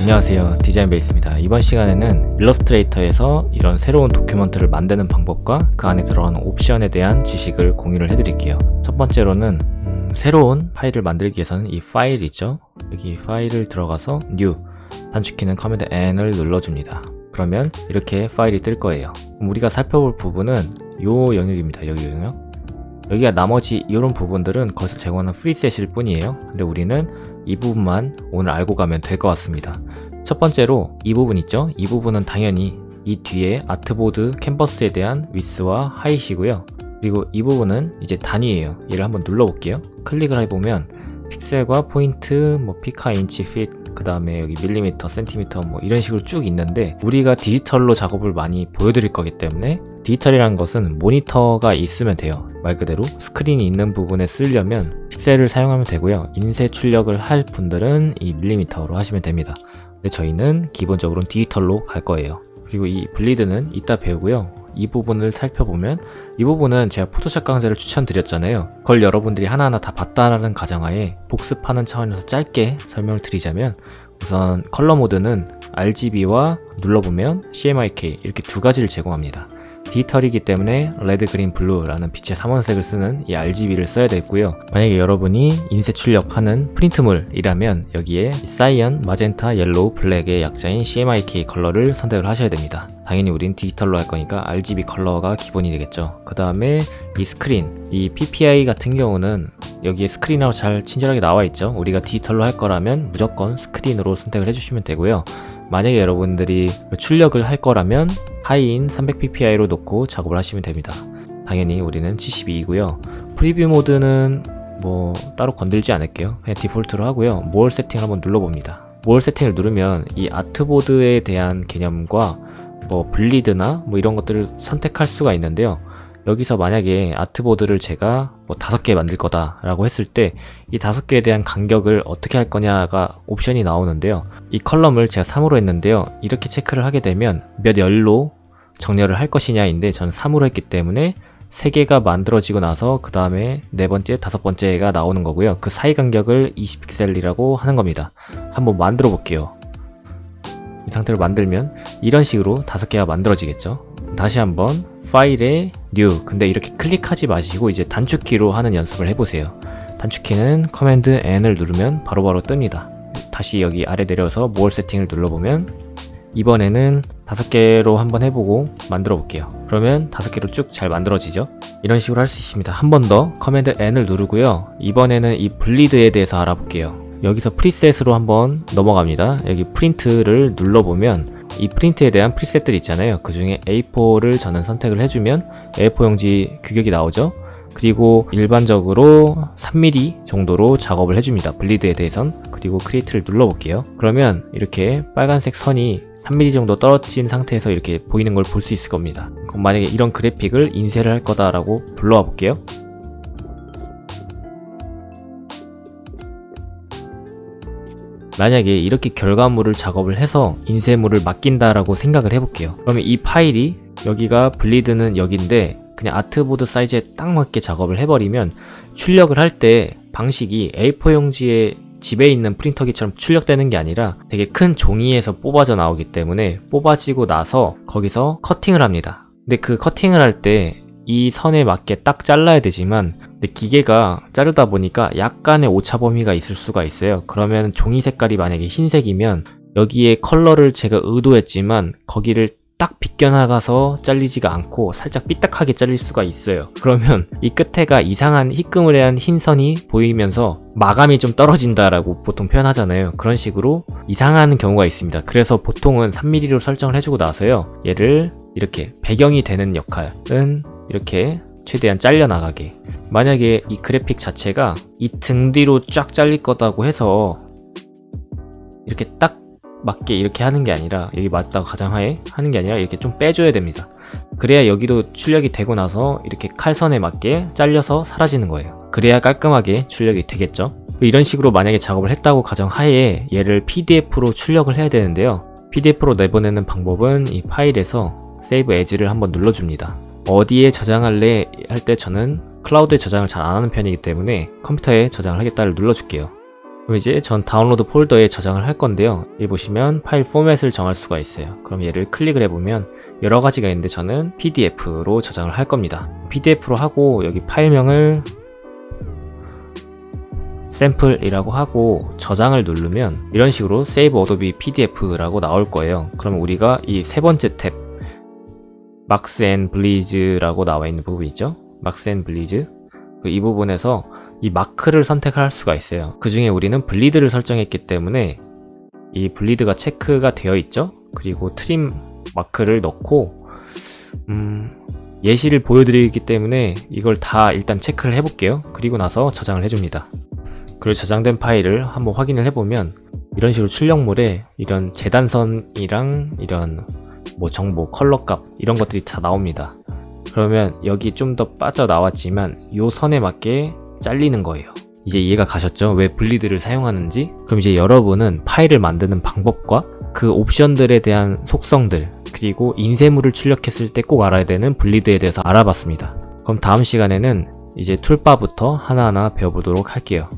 안녕하세요, 디자인베이스입니다. 이번 시간에는 일러스트레이터에서 이런 새로운 도큐먼트를 만드는 방법과 그 안에 들어가는 옵션에 대한 지식을 공유를 해드릴게요. 첫 번째로는 새로운 파일을 만들기 위해서는 이 파일 있죠? 여기 파일을 들어가서 New, 단축키는 커맨드 N을 눌러줍니다. 그러면 이렇게 파일이 뜰 거예요. 우리가 살펴볼 부분은 요 영역입니다. 여기 영역. 여기가 나머지 이런 부분들은 거기서 제공하는 프리셋일 뿐이에요. 근데 우리는 이 부분만 오늘 알고 가면 될 것 같습니다. 첫 번째로 이 부분 있죠? 이 부분은 당연히 이 뒤에 아트보드 캔버스에 대한 위스와 하이트이고요. 그리고 이 부분은 이제 단위예요. 얘를 한번 눌러볼게요. 클릭을 해보면 픽셀과 포인트, 피카, 인치, 핏, 그 다음에 여기 밀리미터, 센티미터 이런 식으로 쭉 있는데, 우리가 디지털로 작업을 많이 보여드릴 거기 때문에 디지털이라는 것은 모니터가 있으면 돼요. 말 그대로 스크린이 있는 부분에 쓰려면 픽셀을 사용하면 되고요. 인쇄 출력을 할 분들은 이 밀리미터로 하시면 됩니다. 근데 저희는 기본적으로 디지털로 갈 거예요. 그리고 이 블리드는 이따 배우고요. 이 부분을 살펴보면, 이 부분은 제가 포토샵 강좌를 추천드렸잖아요. 그걸 여러분들이 하나하나 다 봤다는 가정하에 복습하는 차원에서 짧게 설명을 드리자면, 우선 컬러 모드는 RGB와 눌러보면 CMYK 이렇게 두 가지를 제공합니다. 디지털이기 때문에 레드, 그린, 블루라는 빛의 삼원색을 쓰는 이 RGB를 써야 되고요. 만약에 여러분이 인쇄 출력하는 프린트물이라면 여기에 사이언, 마젠타, 옐로우, 블랙의 약자인 CMYK 컬러를 선택을 하셔야 됩니다. 당연히 우린 디지털로 할 거니까 RGB 컬러가 기본이 되겠죠. 그 다음에 이 스크린, 이 PPI 같은 경우는 여기에 스크린하고 잘 친절하게 나와 있죠. 우리가 디지털로 할 거라면 무조건 스크린으로 선택을 해주시면 되고요. 만약에 여러분들이 출력을 할 거라면 하이인 300ppi로 놓고 작업을 하시면 됩니다. 당연히 우리는 72이고요. 프리뷰 모드는 따로 건들지 않을게요. 그냥 디폴트로 하고요. 모어 세팅을 한번 눌러봅니다. 모어 세팅을 누르면 이 아트보드에 대한 개념과 블리드나 이런 것들을 선택할 수가 있는데요. 여기서 만약에 아트보드를 제가 5개 만들 거다 라고 했을 때 이 5개에 대한 간격을 어떻게 할 거냐가 옵션이 나오는데요. 이 컬럼을 제가 3으로 했는데요. 이렇게 체크를 하게 되면 몇 열로 정렬을 할 것이냐인데 저는 3으로 했기 때문에 3개가 만들어지고 나서 그 다음에 4번째, 5번째가 나오는 거고요. 그 사이 간격을 20픽셀이라고 하는 겁니다. 한번 만들어 볼게요. 이 상태로 만들면 이런 식으로 5개가 만들어지겠죠. 다시 한번 파일에 New, 근데 이렇게 클릭하지 마시고 이제 단축키로 하는 연습을 해보세요. 단축키는 커맨드 N을 누르면 바로바로 뜹니다. 다시 여기 아래 내려서 More 세팅을 눌러보면 이번에는 5개로 한번 해보고 만들어 볼게요. 그러면 5개로 쭉 잘 만들어지죠. 이런 식으로 할 수 있습니다. 한 번 더 커맨드 N을 누르고요. 이번에는 이 블리드에 대해서 알아볼게요. 여기서 프리셋으로 한번 넘어갑니다. 여기 프린트를 눌러보면 이 프린트에 대한 프리셋들 있잖아요. 그 중에 A4를 저는 선택을 해주면 A4 용지 규격이 나오죠. 그리고 일반적으로 3mm 정도로 작업을 해줍니다. 블리드에 대해선. 그리고 크리에이트를 눌러볼게요. 그러면 이렇게 빨간색 선이 3mm 정도 떨어진 상태에서 이렇게 보이는 걸 볼 수 있을 겁니다. 그럼 만약에 이런 그래픽을 인쇄를 할 거다라고 불러와 볼게요. 만약에 이렇게 결과물을 작업을 해서 인쇄물을 맡긴다라고 생각을 해볼게요. 그러면 이 파일이, 여기가 블리드는 여기인데 그냥 아트보드 사이즈에 딱 맞게 작업을 해버리면 출력을 할 때 방식이 A4 용지에 집에 있는 프린터기처럼 출력되는 게 아니라 되게 큰 종이에서 뽑아져 나오기 때문에 뽑아지고 나서 거기서 커팅을 합니다. 근데 그 커팅을 할 때 이 선에 맞게 딱 잘라야 되지만 근데 기계가 자르다 보니까 약간의 오차 범위가 있을 수가 있어요. 그러면 종이 색깔이 만약에 흰색이면 여기에 컬러를 제가 의도했지만 거기를 딱 비껴나가서 잘리지가 않고 살짝 삐딱하게 잘릴 수가 있어요. 그러면 이 끝에가 이상한 희끄무레한 흰 선이 보이면서 마감이 좀 떨어진다라고 보통 표현하잖아요. 그런 식으로 이상한 경우가 있습니다. 그래서 보통은 3mm로 설정을 해주고 나서요. 얘를 이렇게 배경이 되는 역할은 이렇게 최대한 잘려나가게. 만약에 이 그래픽 자체가 이 등 뒤로 쫙 잘릴 거다고 해서 이렇게 딱 맞게 이렇게 하는 게 아니라, 여기 맞다고 가정하에 하는 게 아니라 이렇게 좀 빼줘야 됩니다. 그래야 여기도 출력이 되고 나서 이렇게 칼선에 맞게 잘려서 사라지는 거예요. 그래야 깔끔하게 출력이 되겠죠. 이런 식으로 만약에 작업을 했다고 가정하에 얘를 PDF로 출력을 해야 되는데요. PDF로 내보내는 방법은 이 파일에서 Save As를 한번 눌러줍니다. 어디에 저장할래 할 때 저는 클라우드에 저장을 잘 안하는 편이기 때문에 컴퓨터에 저장을 하겠다를 눌러줄게요. 그럼 이제 전 다운로드 폴더에 저장을 할 건데요. 여기 보시면 파일 포맷을 정할 수가 있어요. 그럼 얘를 클릭을 해보면 여러 가지가 있는데 저는 PDF로 저장을 할 겁니다. PDF로 하고 여기 파일명을 샘플이라고 하고 저장을 누르면 이런 식으로 Save Adobe PDF라고 나올 거예요. 그럼 우리가 이 세 번째 탭 Marks and Bleeds라고 나와 있는 부분 있죠? Marks and Bleeds 이 부분에서 이 마크를 선택할 수가 있어요. 그 중에 우리는 블리드를 설정했기 때문에 이 블리드가 체크가 되어 있죠? 그리고 트림 마크를 넣고 예시를 보여드리기 때문에 이걸 다 일단 체크를 해볼게요. 그리고 나서 저장을 해줍니다. 그리고 저장된 파일을 한번 확인을 해보면 이런 식으로 출력물에 이런 재단선이랑 이런 뭐 정보, 컬러 값 이런 것들이 다 나옵니다. 그러면 여기 좀 더 빠져나왔지만 이 선에 맞게 잘리는 거예요. 이제 이해가 가셨죠? 왜 블리드를 사용하는지? 그럼 이제 여러분은 파일을 만드는 방법과 그 옵션들에 대한 속성들 그리고 인쇄물을 출력했을 때 꼭 알아야 되는 블리드에 대해서 알아봤습니다. 그럼 다음 시간에는 이제 툴바부터 하나하나 배워보도록 할게요.